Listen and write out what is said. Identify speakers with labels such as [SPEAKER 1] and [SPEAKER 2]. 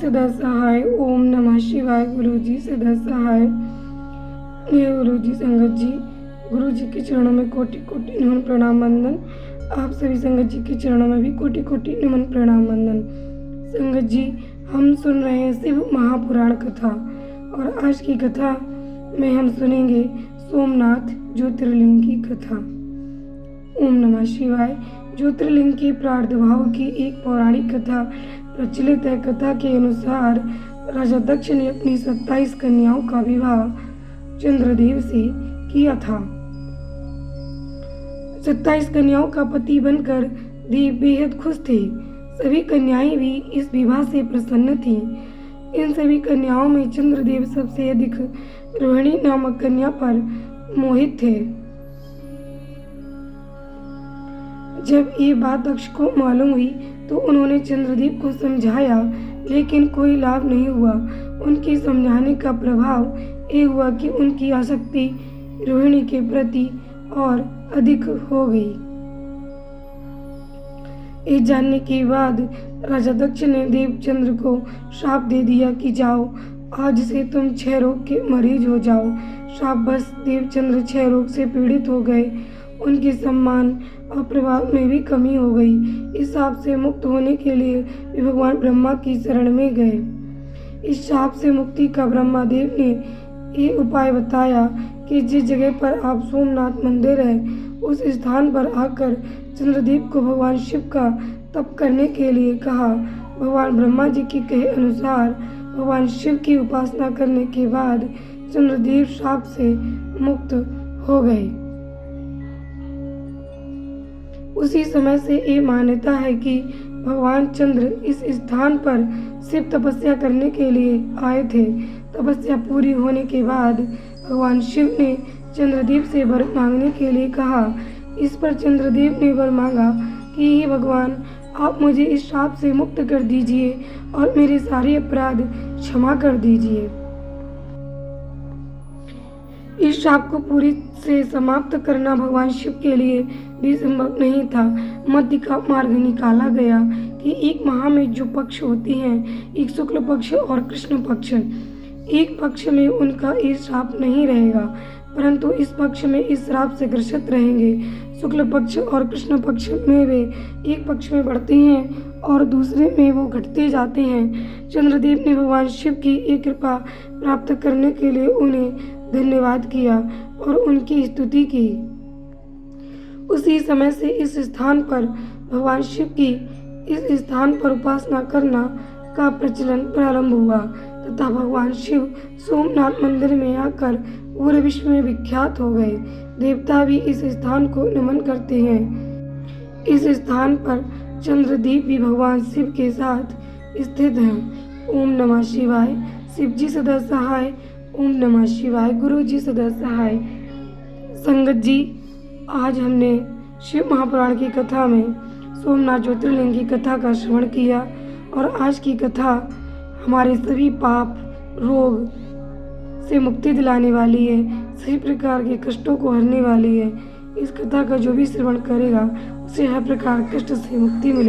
[SPEAKER 1] सदा सहाय। ओम नमः शिवाय। गुरु जी सदा सहाय। हे गुरु जी, संगत जी, गुरु जी के चरणों में कोटि कोटि नमन प्रणाम वंदन। आप सभी संगत जी के चरणों में भी कोटि कोटि नमन प्रणाम वंदन। संगत जी, हम सुन रहे हैं शिव महापुराण कथा, और आज की कथा में हम सुनेंगे सोमनाथ ज्योतिर्लिंग की कथा। ओम नमः शिवाय। ज्योतिर्लिंग के प्रादुर्भाव की एक पौराणिक कथा प्रचलित है। कथा के अनुसार राजा दक्ष ने अपनी 27 कन्याओं का विवाह चंद्रदेव से किया था। 27 कन्याओं का पति बनकर देव बेहद खुश थे। सभी कन्याएं भी इस विवाह से प्रसन्न थीं। इन सभी कन्याओं में चंद्रदेव सबसे अधिक रोहिणी नामक कन्या पर मोहित थे। जब ये बात दक्ष को मालूम हुई तो उन्होंने चंद्रदेव को समझाया, लेकिन कोई लाभ नहीं हुआ। उनके समझाने का प्रभाव ये हुआ कि उनकी आसक्ति रोहिणी के प्रति और अधिक हो गई। ये जानने के बाद राजा दक्ष ने देवचंद्र को श्राप दे दिया कि जाओ, आज से तुम क्षय रोग के मरीज हो जाओ। शाबस, देवचंद्र क्षय रोग से पीड़ित हो गए। उनके सम्मान और प्रभाव में भी कमी हो गई। इस शाप से मुक्त होने के लिए वे भगवान ब्रह्मा की शरण में गए। इस शाप से मुक्ति का ब्रह्मादेव ने ये उपाय बताया कि जिस जगह पर आप सोमनाथ मंदिर है, उस स्थान पर आकर चंद्रदेव को भगवान शिव का तप करने के लिए कहा। भगवान ब्रह्मा जी के कहे अनुसार भगवान शिव की उपासना करने के बाद चंद्रदेव शाप से मुक्त हो गए। उसी समय से ये मान्यता है कि भगवान चंद्र इस स्थान पर शिव तपस्या करने के लिए आए थे। तपस्या पूरी होने के बाद भगवान शिव ने चंद्रदेव से वर मांगने के लिए कहा। इस पर चंद्रदेव ने वर मांगा कि हे भगवान, आप मुझे इस शाप से मुक्त कर दीजिए और मेरे सारे अपराध क्षमा कर दीजिए। इस शाप को पूरी से समाप्त करना भगवान शिव के लिए भी संभव नहीं था। मध्य का मार्ग निकाला गया कि एक माह में जो पक्ष होते हैं, एक शुक्ल पक्ष और कृष्ण पक्ष, एक पक्ष में उनका ये श्राप नहीं रहेगा, परंतु इस पक्ष में इस श्राप से ग्रसित रहेंगे। शुक्ल पक्ष और कृष्ण पक्ष में वे एक पक्ष में बढ़ते हैं और दूसरे में वो घटते जाते हैं। चंद्रदेव ने भगवान शिव की एक कृपा प्राप्त करने के लिए उन्हें धन्यवाद किया और उनकी स्तुति की। उसी समय से इस स्थान पर भगवान शिव की इस स्थान पर उपासना करना का प्रचलन प्रारंभ हुआ तथा भगवान शिव सोमनाथ मंदिर में आकर पूरे विश्व में विख्यात हो गए। देवता भी इस स्थान को नमन करते हैं। इस स्थान पर चंद्रदेव भी भगवान शिव के साथ स्थित हैं। ओम नमः शिवाय। शिव जी सदा सहाय। ओम नमः शिवाय। गुरु जी सदा सहाय। संगत जी, आज हमने शिव महापुराण की कथा में सोमनाथ ज्योतिर्लिंग की कथा का श्रवण किया, और आज की कथा हमारे सभी पाप रोग से मुक्ति दिलाने वाली है, सभी प्रकार के कष्टों को हरने वाली है। इस कथा का जो भी श्रवण करेगा उसे हर प्रकार कष्ट से मुक्ति मिलेगी।